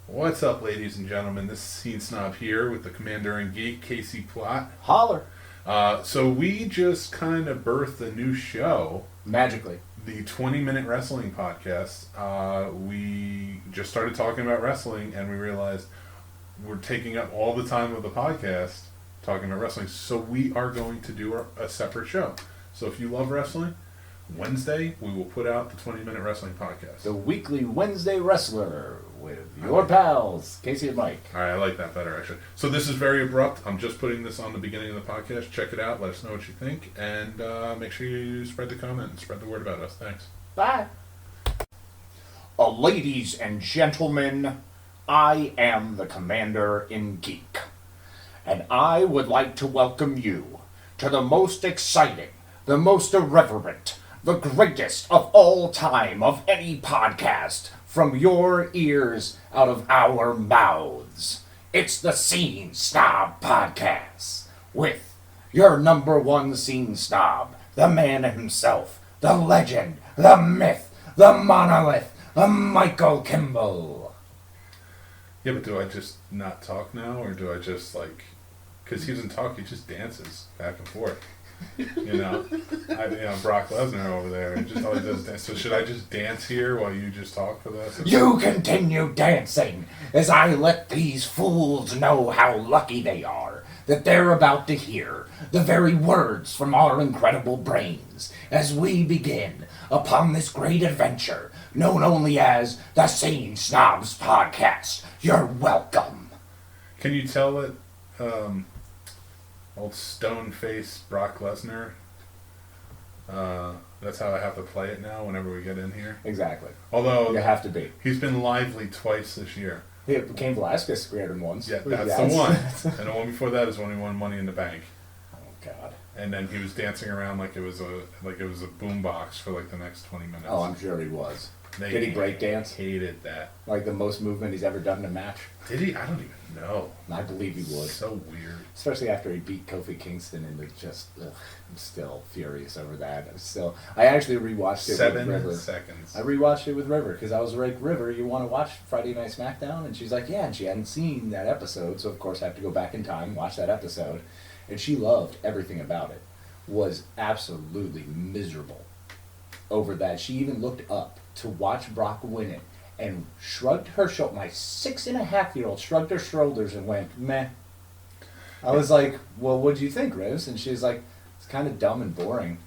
What's up, ladies and gentlemen? This is Scene Snob here with the Commander and Geek, Casey Plott. Holler. So we just kind of birthed a new show, Magically. the 20-Minute Wrestling Podcast. We just started talking about wrestling, and we realized we're taking up all the time of the podcast talking about wrestling. So we are going to do a separate show. So if you love wrestling, Wednesday we will put out the 20-Minute Wrestling Podcast. The weekly Wednesday Wrestler with your pals, Casey and Mike. All right, I like that better, actually. So this is very abrupt. I'm just putting this on the beginning of the podcast. Check it out. Let us know what you think. And make sure you spread the comment and spread the word about us. Thanks. Bye. Ladies and gentlemen, I am the Commander in Geek. And I would like to welcome you to the most exciting, the most irreverent, the greatest of all time of any podcast from your ears out of our mouths. It's the Scene Snob Podcast with your number one Scene Snob, the man himself, the legend, the myth, the monolith, the Michael Kimball. Yeah, but do I just not talk now, or do I just, because he doesn't talk, he just dances back and forth. Brock Lesnar over there, just always does dance. So should I just dance here while you just talk for that? You continue dancing as I let these fools know how lucky they are that they're about to hear the very words from our incredible brains as we begin upon this great adventure known only as the Scene Snobs Podcast. You're welcome. Can you tell that old stone-faced Brock Lesnar, that's how I have to play it now whenever we get in here? Exactly. Although you have to be. He's been lively twice this year. He became Velasquez 300 once. Yeah, that's the one. And the one before that is when he won Money in the Bank. Oh God. And then he was dancing around like it was a boombox for the next 20 minutes. Oh, I'm sure he was. Did he break dance? Hated that. Like the most movement he's ever done in a match? Did he? I don't even know. I believe he would. So weird. Especially after he beat Kofi Kingston and I'm still furious over that. I actually rewatched it with River. 7 seconds. I rewatched it with River because I was like, River, you want to watch Friday Night SmackDown? And she's like, yeah, and she hadn't seen that episode, so of course I have to go back in time, watch that episode. And she loved everything about it. Was absolutely miserable over that. She even looked up to watch Brock win it and shrugged her shoulders. My 6.5-year-old shrugged her shoulders and went, meh. I was like, well, what'd you think, Rose? And she's like, it's kind of dumb and boring.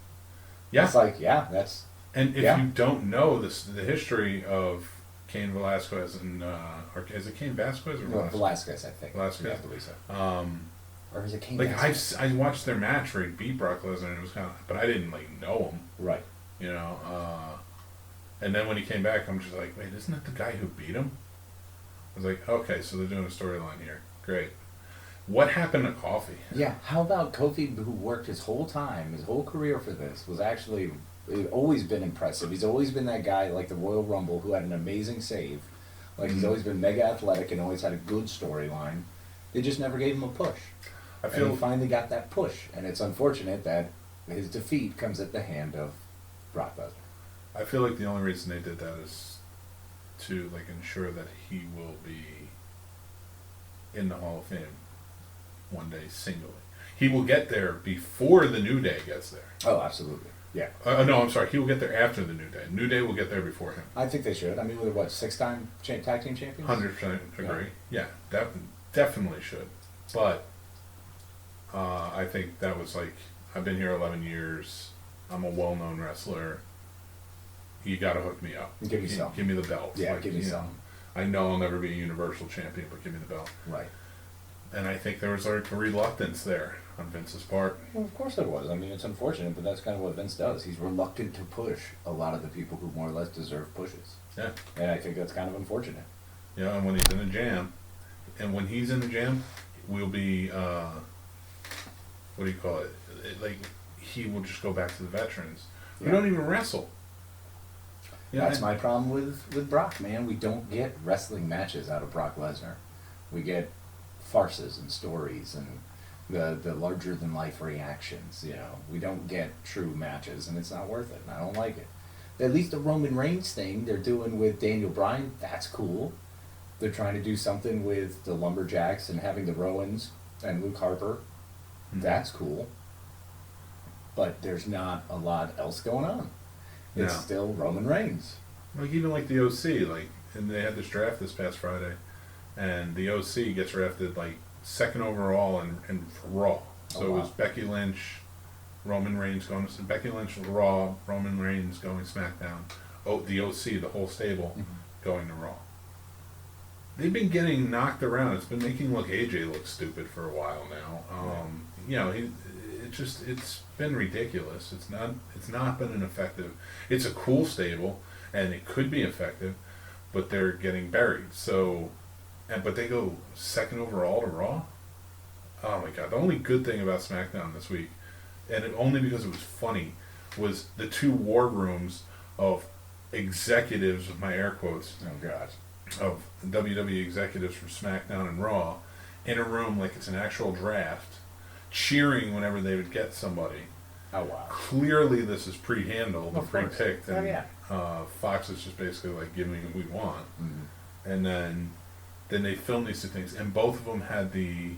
Yeah. It's like, yeah, that's... And if you don't know the history of Cain Velasquez and... or is it Cain Vasquez or Velasquez? Velasquez, I think. Velasquez? Yeah, I believe so. Or is it Cain Vasquez? I watched their match where he beat Brock Lesnar, and it was kind of... But I didn't, know him. Right. And then when he came back, I'm just like, wait, isn't that the guy who beat him? I was like, okay, so they're doing a storyline here. Great. What happened to Coffee? Yeah, how about Kofi, who worked his whole career for this, was actually always been impressive. He's always been that guy like the Royal Rumble who had an amazing save. He's always been mega athletic and always had a good storyline. They just never gave him a push. And he finally got that push, and it's unfortunate that his defeat comes at the hand of Brock Lesnar. I feel like the only reason they did that is to ensure that he will be in the Hall of Fame one day singly. He will get there before the New Day gets there. Oh, absolutely. Yeah. No, I'm sorry. He will get there after the New Day. New Day will get there before him. I think they should. I mean, we're 6-time tag team champions? 100% agree. Yeah, definitely should. But I think that was I've been here 11 years. I'm a well-known wrestler. You got to hook me up. Give me some. Give me the belt. Yeah, give me some. I know I'll never be a Universal Champion, but give me the belt. Right. And I think there was a reluctance there on Vince's part. Well, of course there was. I mean, it's unfortunate, but that's kind of what Vince does. He's reluctant to push a lot of the people who more or less deserve pushes. Yeah. And I think that's kind of unfortunate. Yeah, and when he's in the jam, we'll be, what do you call it? He will just go back to the veterans. We don't even wrestle. That's my problem with Brock, man. We don't get wrestling matches out of Brock Lesnar. We get farces and stories and the larger than life reactions. We don't get true matches, and it's not worth it. And I don't like it. At least the Roman Reigns thing they're doing with Daniel Bryan, that's cool. They're trying to do something with the Lumberjacks and having the Rowans and Luke Harper. That's cool. But there's not a lot else going on. It's No. still Roman Reigns. Like even like the OC, like, and they had this draft this past Friday, and the OC gets drafted like second overall in Raw. So Oh, wow. it was Becky Lynch, Roman Reigns going to Becky Lynch Raw, Roman Reigns going SmackDown. Oh, the OC, the whole stable, going to Raw. They've been getting knocked around. It's been making AJ look stupid for a while now. You know, it's been ridiculous. It's not been an effective. It's a cool stable, and it could be effective, but they're getting buried. So, but they go second overall to Raw. Oh my God! The only good thing about SmackDown this week, and only because it was funny, was the two war rooms of executives, with my air quotes, Oh, God. of WWE executives from SmackDown and Raw in a room like it's an actual draft, cheering whenever they would get somebody. Oh, wow. Clearly, this is pre-handled, Of course. pre-picked, and Oh, yeah. Fox is just basically like giving me what we want. Mhm. And then they filmed these two things, and both of them had the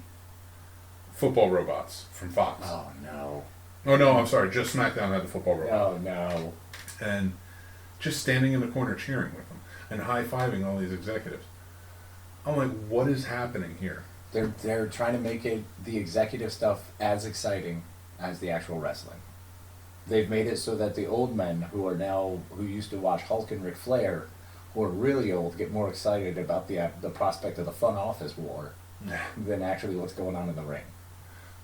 football robots from Fox. Oh, no. Oh no, I'm sorry, just SmackDown had the football robot. Oh, no. And just standing in the corner cheering with them and high-fiving all these executives. I'm like, what is happening here? They're trying to make it, the executive stuff, as exciting as the actual wrestling. They've made it so that the old men who used to watch Hulk and Ric Flair, who are really old, get more excited about the prospect of the front office war than actually what's going on in the ring.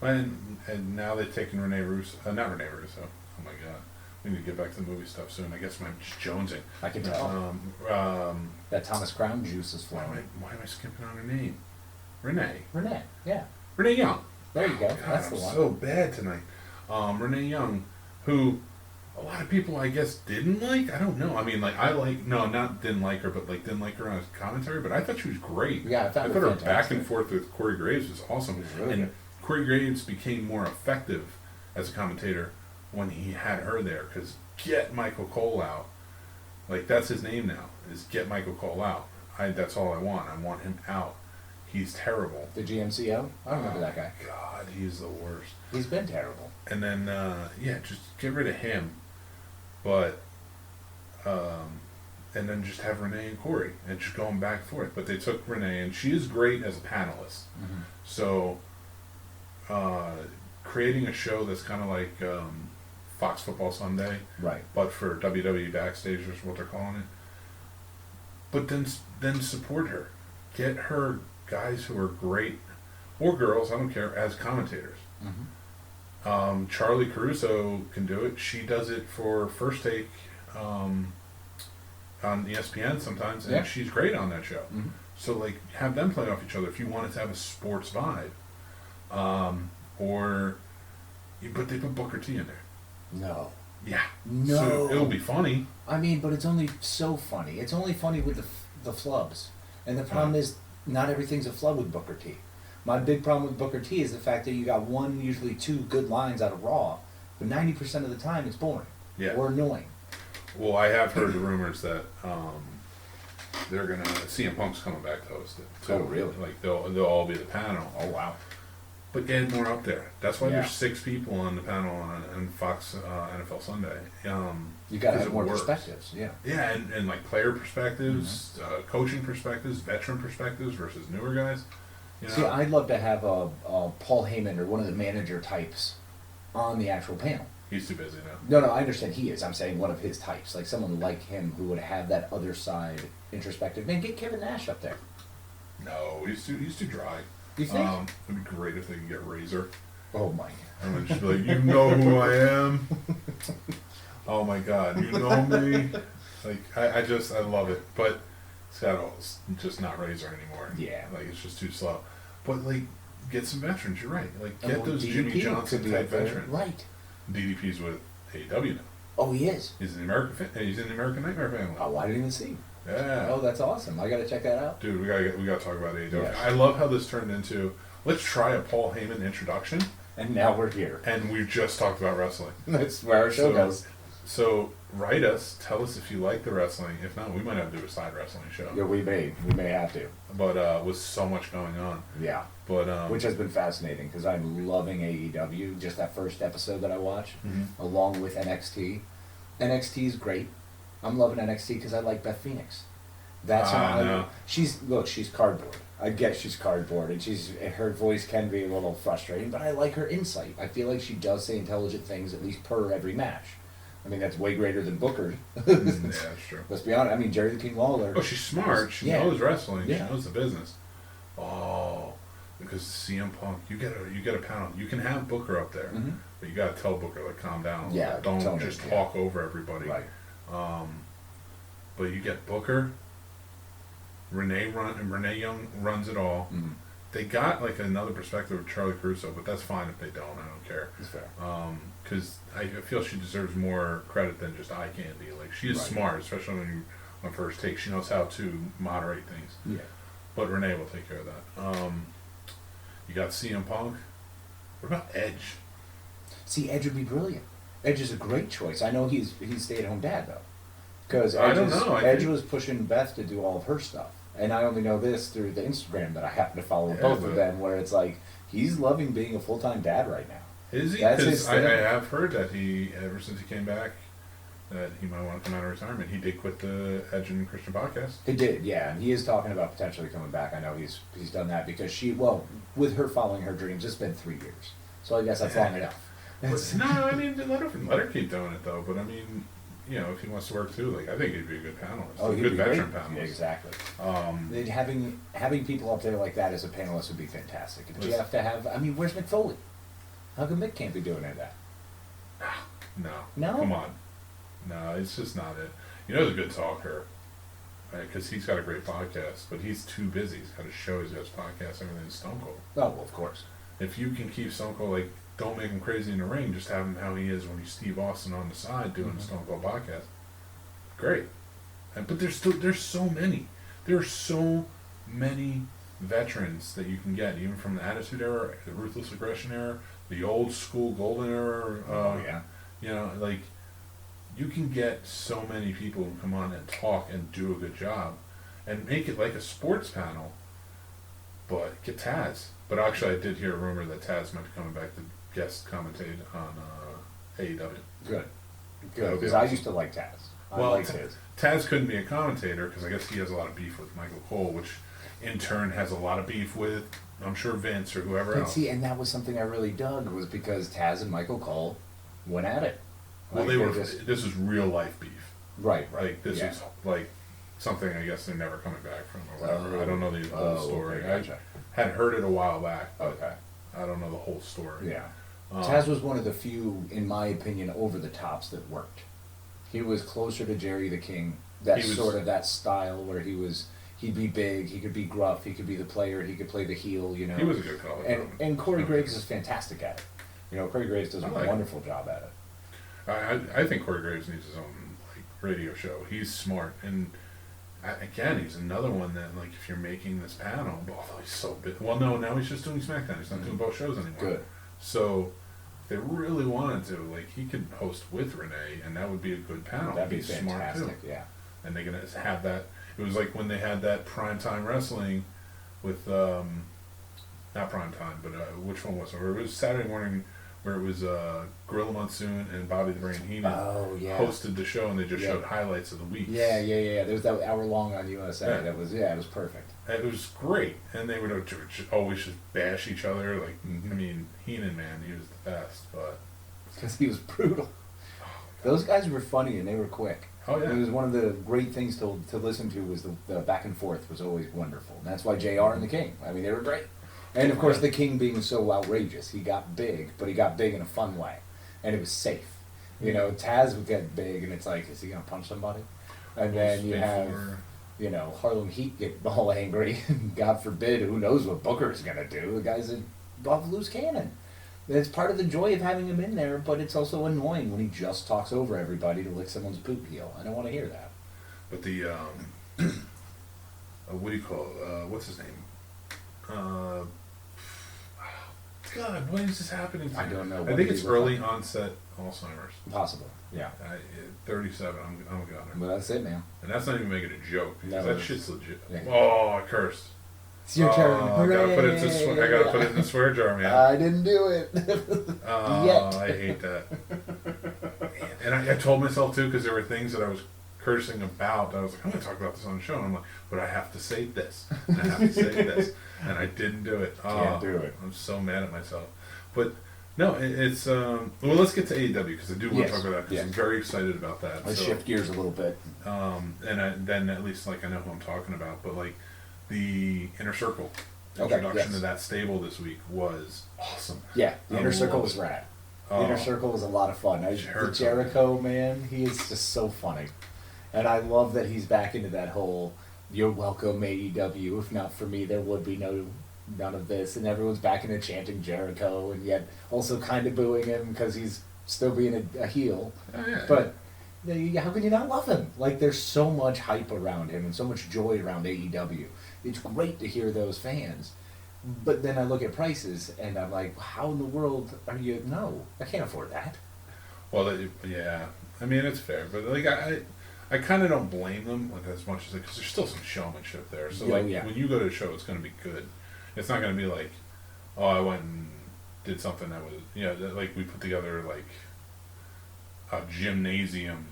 And now they've taken Renee Russo, not Renee Russo. Oh my God, we need to get back to the movie stuff soon. I guess I'm just jonesing. I can tell. That Thomas Crown juice is Why flowing. am I skipping on her name? Renee. Renee, yeah. Renee Young. There you go. God, That's the I'm one. so bad tonight. Renee Young, who a lot of people I guess didn't like. I don't know. I mean, like didn't like her, but like didn't like her on his commentary. But I thought she was great. Yeah, I thought her fantastic. back and forth with Corey Graves was awesome. It was really and good. Corey Graves became more effective as a commentator when he had her there. Because get Michael Cole out. Like that's his name now. Is get Michael Cole out. That's all I want. I want him out. He's terrible. The GMCO? I don't remember that guy. God, he's the worst. He's been terrible. And then, just get rid of him. But, and then just have Renee and Corey and just going back and forth. But they took Renee, and she is great as a panelist. Mm-hmm. So, creating a show that's kind of like Fox Football Sunday, Right. but for WWE Backstage is what they're calling it. But then support her. Get her guys who are great, or girls, I don't care, as commentators. Mm-hmm. Charlie Caruso can do it. She does it for First Take on ESPN sometimes, and Yeah. she's great on that show. Mm-hmm. So like, have them play off each other if you want it to have a sports vibe. But they put Booker T in there. No. Yeah. No. So it'll be funny. I mean, but it's only so funny. It's only funny with the flubs. And the problem is, not everything's a flub with Booker T. My big problem with Booker T is the fact that you got one, usually two good lines out of Raw, but 90% of the time it's boring. Yeah. Or annoying. Well, I have heard the rumors that they're gonna CM Punk's coming back to host it. Oh, really? Like they'll all be the panel. Oh, wow. But get more up there. That's why Yeah. there's 6 people on the panel on Fox NFL Sunday. You got to 'cause have it more works. perspectives, yeah. Yeah, and like player perspectives, coaching perspectives, veteran perspectives versus newer guys. You know? See, I'd love to have a Paul Heyman or one of the manager types on the actual panel. He's too busy now. No, I understand he is. I'm saying one of his types, like someone like him who would have that other side introspective. Man, get Kevin Nash up there. No, he's too dry. You think? It'd be great if they could get Razor. Oh my. And then just be like, you know who I am. Oh my God, you know me. Like I love it, but it's just not Razor anymore. Yeah. Like it's just too slow. But like, get some veterans. You're right. Like And get well, those DDP Jimmy Johnson could be type up there. veterans. Right. DDP's with AEW now. Oh, he is. He's in the American Nightmare family. Oh, I didn't even see. Yeah. Oh, that's awesome. I got to check that out. Dude, we gotta talk about AEW. Yes. I love how this turned into, let's try a Paul Heyman introduction, And now we're here. and we've just talked about wrestling. That's where our show goes. So write us. Tell us if you like the wrestling. If not, we might have to do a side wrestling show. Yeah, we may have to. But with so much going on. Yeah. But which has been fascinating because I'm loving AEW. Just that first episode that I watched, along with NXT. NXT is great. I'm loving NXT because I like Beth Phoenix. That's how she's cardboard. I guess she's cardboard, and her voice can be a little frustrating, but I like her insight. I feel like she does say intelligent things at least per every match. I mean, that's way greater than Booker. Yeah, that's true. Let's be honest. I mean, Jerry the King Lawler. Oh, she's smart. She knows wrestling. Yeah. She knows the business. Oh, because CM Punk, you get a panel. You can have Booker up there, but you gotta tell Booker like calm down. Yeah, don't just talk over everybody. Right. But you get Booker. Renee Young runs it all. They got like another perspective of Charlie Caruso, but that's fine if they don't. I don't care. That's fair. Because I feel she deserves more credit than just eye candy. Like she is smart, especially on first take. She knows how to moderate things. Yeah. But Renee will take care of that. You got CM Punk. What about Edge? See, Edge would be brilliant. Edge is a great choice. I know he's stay-at-home dad though, because Edge was pushing Beth to do all of her stuff. And I only know this through the Instagram that I happen to follow both of them, where it's like, he's loving being a full-time dad right now. Is he? Because I have heard that ever since he came back, that he might want to come out of retirement. He did quit the Edge and Christian podcast. He did, yeah. And he is talking about potentially coming back. I know he's done that because with her following her dreams, it's been 3 years. So I guess that's long enough. No, I mean, let her keep doing it, though. But, I mean... You know, if he wants to work too, like I think he'd be a good panelist. Oh, a good veteran panelist. Yeah, exactly. Having people up there like that as a panelist would be fantastic. But you have to have. I mean, where's Mick Foley? How come Mick can't be doing any of that? No. Come on. No, it's just not it. You know, he's a good talker, right? Because he's got a great podcast, but he's too busy. He's got a show. He's got his podcast. Everything's Stone Cold. Oh, well, of course. If you can keep Stone Cold like. Don't make him crazy in the ring. Just have him how he is when he's Steve Austin on the side doing the Stone Cold podcast. Great, but there's so many. There are so many veterans that you can get, even from the Attitude Era, the Ruthless Aggression Era, the old school Golden Era. You know, like you can get so many people who come on and talk and do a good job, and make it like a sports panel. But get Taz. But actually, I did hear a rumor that Taz might be coming back to guest commentate on AEW. Good. Because I used to like Taz. I liked his. Taz couldn't be a commentator because I guess he has a lot of beef with Michael Cole, which in turn has a lot of beef with, I'm sure, Vince or whoever else. See, and that was something I really dug, was because Taz and Michael Cole went at it. Well, this was real life beef. Right. Like, this is like something I guess they're never coming back from or whatever. I don't know the whole story. Okay, gotcha. I had heard it a while back. Okay. I don't know the whole story. Yeah. Taz was one of the few, in my opinion, over the tops that worked. He was closer to Jerry the King. That style where he'd be big, he could be gruff, he could be the player, he could play the heel, you know. He was a good caller. And Corey Graves is fantastic at it. You know, Corey Graves does a wonderful job at it. I think Corey Graves needs his own radio show. He's smart, and again, he's another one that if you're making this panel, although he's so big. Well, no, now he's just doing SmackDown. He's not doing both shows anymore. Good. So, if they really wanted to, he could host with Renee, and that would be a good panel. That'd be fantastic. Smart too. Yeah. And they're gonna have that. It was like when they had that primetime wrestling with not primetime, but which one was it? Or it was Saturday morning, where it was Gorilla Monsoon and Bobby the Brain Heenan hosted the show, and they just showed highlights of the weeks. Yeah. There was that hour long on USA. Yeah. That was it was perfect. It was great, and they would always just bash each other. I mean, Heenan, man, he was the best, but because he was brutal. Those guys were funny and they were quick. Oh yeah. It was one of the great things to listen to was the back and forth was always wonderful. And that's why JR and the King. I mean, they were great. And of course, the King being so outrageous, he got big, but he got big in a fun way, and it was safe. You know, Taz would get big, and it's like, is he gonna punch somebody? And then you have, Harlem Heat get all angry. God forbid, who knows what Booker's gonna do? The guy's above loose cannon. It's part of the joy of having him in there, but it's also annoying when he just talks over everybody to lick someone's poop heel. I don't want to hear that. But the what do you call it? What's his name? God, why is this happening to me? I don't know. I think it's early onset Alzheimer's. Possible, yeah. 37, I'm a goner. But that's it, man. And that's not even making a joke, because that shit's legit. Yeah. Oh, I cursed. It's your turn. I gotta put it in the swear jar, man. I didn't do it. Oh, Yet. I hate that. And I told myself, too, because there were things that I was cursing about. I was like, I'm going to talk about this on the show. And I'm like, but I have to say this. And I have to say this. And I didn't do it. Can't do it. I'm so mad at myself. But, no, it's... well, let's get to AEW, because I do want to talk about that, because I'm very excited about that. Let's shift gears a little bit. Then at least, like, I know who I'm talking about. But, like, the Inner Circle introduction to that stable this week was awesome. Yeah, the Inner Circle was rad. The Inner Circle was a lot of fun. Jericho, man, he is just so funny. And I love that he's back into that whole, you're welcome AEW, if not for me there would be none of this. And everyone's back into chanting Jericho, and yet also kind of booing him because he's still being a heel. Oh, yeah. But how can you not love him? Like, there's so much hype around him and so much joy around AEW. It's great to hear those fans. But then I look at prices, and I'm like, how in the world are you... No, I can't afford that. Well, yeah. I mean, it's fair. But, like, I kind of don't blame them, like, as much as... Because there's still some showmanship there. So, when you go to a show, it's going to be good. It's not going to be like, oh, I went and did something that was... like, we put together, like, a gymnasium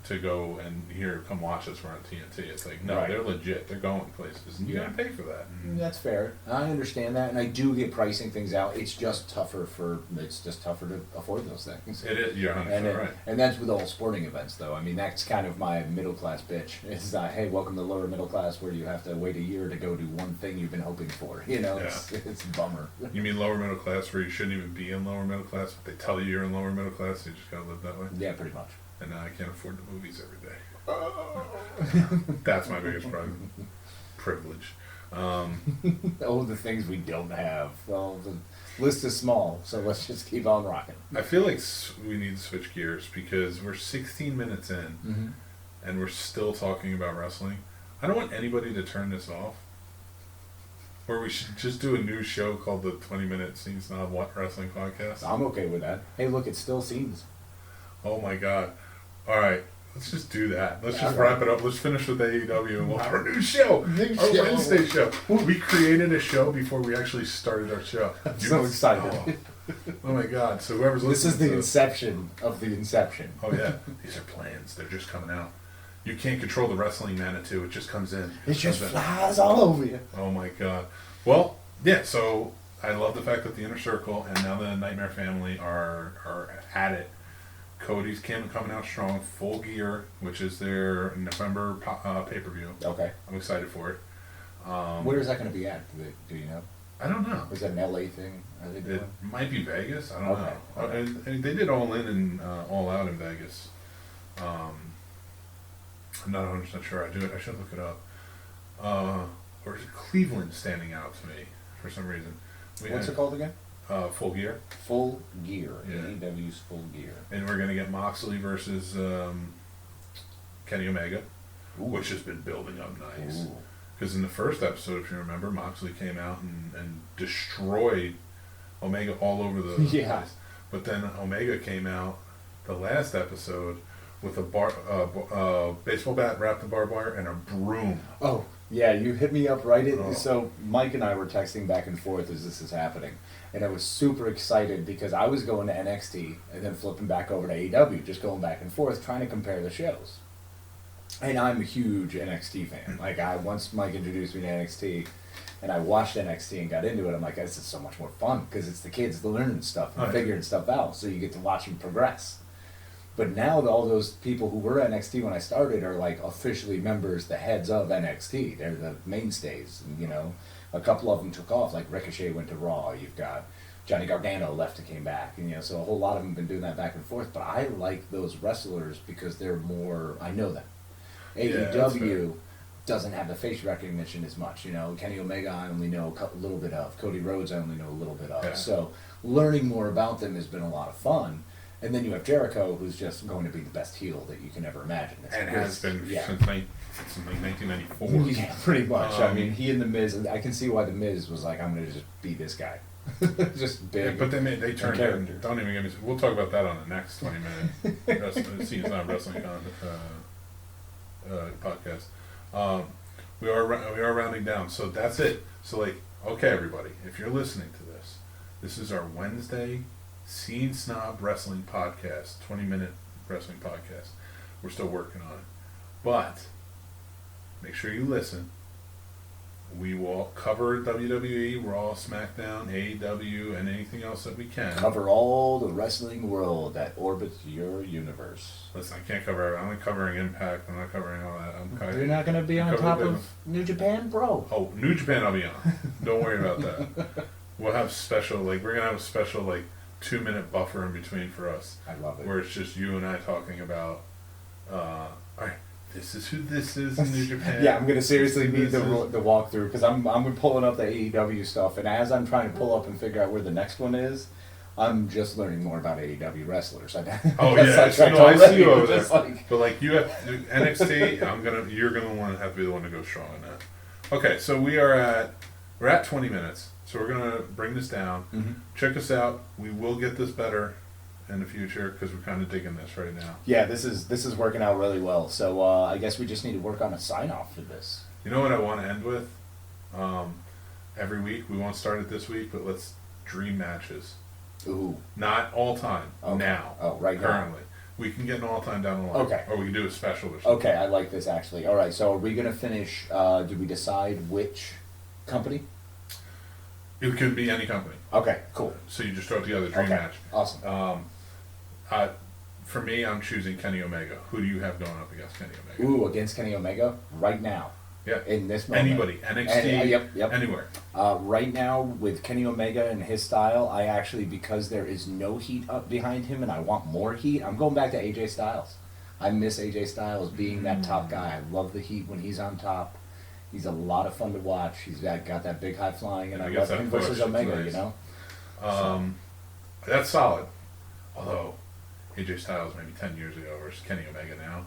to go and come watch us. We're on TNT. It's like, no, they're legit. They're going places. And you got to pay for that. That's fair. I understand that, and I do get pricing things out. It's just tougher to afford those things. It is. You're 100% right. And that's with all sporting events, though. I mean, that's kind of my middle class bitch. It's hey, welcome to lower middle class, where you have to wait a year to go do one thing you've been hoping for. It's a bummer. You mean lower middle class, where you shouldn't even be in lower middle class, but they tell you you're in lower middle class, so you just gotta live that way? Yeah, pretty much. And now I can't afford the movies every day. That's my biggest problem. Privilege. The things we don't have. Well, the list is small, so let's just keep on rocking. I feel like we need to switch gears, because we're 16 minutes in, and we're still talking about wrestling. I don't want anybody to turn this off. Or we should just do a new show called the 20-Minute Scene Snob Wrestling Podcast. I'm okay with that. Hey, look, it still scenes. Oh my God. All right, let's just do that. Let's just wrap it up. Let's finish with AEW and we'll have our new show. Our Wednesday show. We created a show before we actually started our show. I'm so excited. Oh my God. So whoever's listening This is the inception of the inception. Oh yeah. These are plans. They're just coming out. You can't control the wrestling Manitou. It just comes in. It just flies all over you. Oh my God. Well, yeah, so I love the fact that the Inner Circle and now the Nightmare Family are at it. Cody's coming out strong, Full Gear, which is their November pay-per-view. Okay. I'm excited for it. Where is that going to be at? Do you know? I don't know. Is that an LA thing? Are they doing? It might be Vegas. I don't know. Okay. And they did All In and All Out in Vegas. I'm not 100% sure. I should look it up. Or is it Cleveland standing out to me for some reason? What's it called again? Full Gear. Full Gear. Yeah. AEW's Full Gear. And we're going to get Moxley versus Kenny Omega, which has been building up nice. Because in the first episode, if you remember, Moxley came out and destroyed Omega all over the place. But then Omega came out the last episode with a baseball bat wrapped in barbed wire and a broom. Oh, yeah, you hit me up right in. So Mike and I were texting back and forth as this is happening. And I was super excited because I was going to NXT and then flipping back over to AEW, just going back and forth, trying to compare the shows. And I'm a huge NXT fan. Like, once Mike introduced me to NXT, and I watched NXT and got into it, I'm like, this is so much more fun because it's the kids learning stuff and figuring stuff out, so you get to watch them progress. But now all those people who were NXT when I started are like officially members, the heads of NXT. They're the mainstays. And, a couple of them took off, like Ricochet went to Raw. You've got Johnny Gargano left and came back. And, so a whole lot of them have been doing that back and forth. But I like those wrestlers because they're more, I know them. AEW doesn't have the face recognition as much. Kenny Omega I only know a little bit of. Cody Rhodes I only know a little bit of. Yeah. So learning more about them has been a lot of fun. And then you have Jericho, who's just going to be the best heel that you can ever imagine. And has been since like 1994. Yeah, pretty much. I mean, he and The Miz, I can see why The Miz was like, I'm going to just be this guy. Just big. Yeah, but they turned it. Don't even get me. We'll talk about that on the next 20 minute Scene Snob wrestling podcast. We are rounding down, so that's it. So like, okay, everybody, if you're listening to this, this is our Wednesday Scene Snob wrestling podcast, 20-minute wrestling podcast. We're still working on it, but make sure you listen. We will cover WWE, Raw, SmackDown, AEW, and anything else that we can. Cover all the wrestling world that orbits your universe. Listen, I can't cover it. I'm not covering Impact. I'm not covering all that. You're not going to be on top of New Japan, bro. Oh, New Japan I'll be on. Don't worry about that. We'll have special, we're going to have a special, 2-minute buffer in between for us. I love it. Where it's just you and I talking about, all right, this is who this is in New Japan. Yeah, I'm going to seriously need the walkthrough because I'm pulling up the AEW stuff, and as I'm trying to pull up and figure out where the next one is, I'm just learning more about AEW wrestlers. Oh yeah, I see you over there. But you have NXT. You're gonna want to have to be the one to go strong on that. Okay, so we're at 20 minutes, so we're gonna bring this down. Mm-hmm. Check us out. We will get this better in the future because we're kind of digging this right now. Yeah, this is working out really well. So I guess we just need to work on a sign off for this. You know what I want to end with? Every week we won't start it this week, but let's dream matches. Ooh. Not all time. Okay. Now. Oh, right currently. now. We can get an all time down the line. Okay. Or we can do a special or something. Okay, I like this actually. All right, so are we gonna finish? Did we decide which company? It could be any company. Okay, cool. So you just throw together a dream match. Awesome. For me, I'm choosing Kenny Omega. Who do you have going up against Kenny Omega? Ooh, against Kenny Omega right now. Yeah. In this moment. Anybody, NXT, yep. anywhere. Right now, with Kenny Omega and his style, I actually, because there is no heat up behind him and I want more heat, I'm going back to AJ Styles. I miss AJ Styles being that top guy. I love the heat when he's on top. He's a lot of fun to watch. He's got that big high flying, and I love him versus Omega, nice. You know? That's solid. Although, AJ Styles maybe 10 years ago versus Kenny Omega now.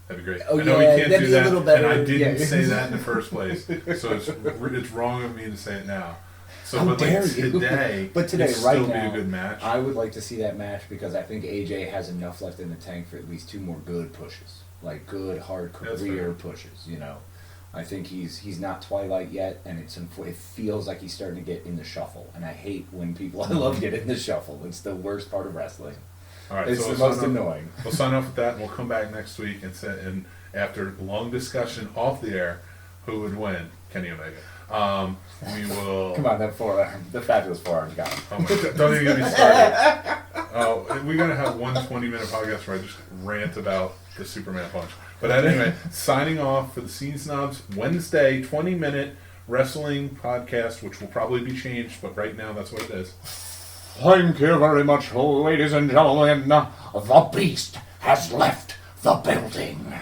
That'd be great. Oh, I know we can't do that, better, and I didn't say that in the first place, so it's wrong of me to say it now. So, How dare you? Today, but today, right still now, be a good match. I would like to see that match because I think AJ has enough left in the tank for at least 2 more good pushes, good hard career pushes. You know, I think he's not Twilight yet, and it feels like he's starting to get in the shuffle, and I hate when people I love get in the shuffle. It's the worst part of wrestling. All right, it's the most annoying. We'll sign off with that, and we'll come back next week and after long discussion off the air, who would win, Kenny Omega. We will. Come on, that forearm, the fabulous forearm's gone. Oh my God! Don't even get me started. We're gonna have 20-minute podcast where I just rant about the Superman punch. But anyway, signing off for the Scene Snobs Wednesday 20-minute wrestling podcast, which will probably be changed, but right now that's what it is. Thank you very much, ladies and gentlemen. The beast has left the building.